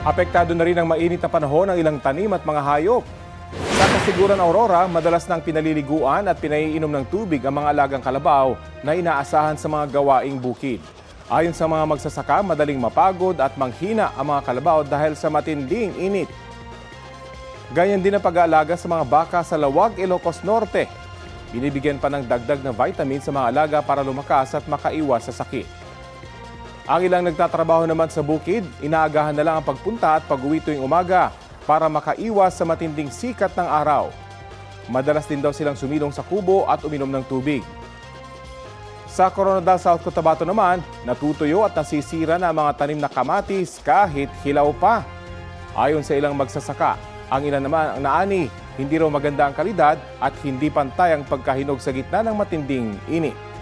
Apektado na rin ang mainit na panahon ng ilang tanim at mga hayop. Sa Kasiguran, Aurora, madalas nang pinaliliguan at pinaiinom ng tubig ang mga alagang kalabaw na inaasahan sa mga gawaing bukid. Ayon sa mga magsasaka, madaling mapagod at manghina ang mga kalabaw dahil sa matinding init. Ganyan din ang pag-aalaga sa mga baka sa Lawag, Ilocos Norte. Binibigyan pa ng dagdag na vitamin sa mga alaga para lumakas at makaiwas sa sakit. Ang ilang nagtatrabaho naman sa bukid, inaagahan na lang ang pagpunta at pag-uwi tuwing umaga para makaiwas sa matinding sikat ng araw. Madalas din daw silang sumilong sa kubo at uminom ng tubig. Sa Coronadal, South Cotabato naman, natutuyo at nasisira na ang mga tanim na kamatis kahit hilaw pa. Ayon sa ilang magsasaka, ang ilan naman ang naani, hindi raw maganda ang kalidad at hindi pantay ang pagkahinog sa gitna ng matinding init.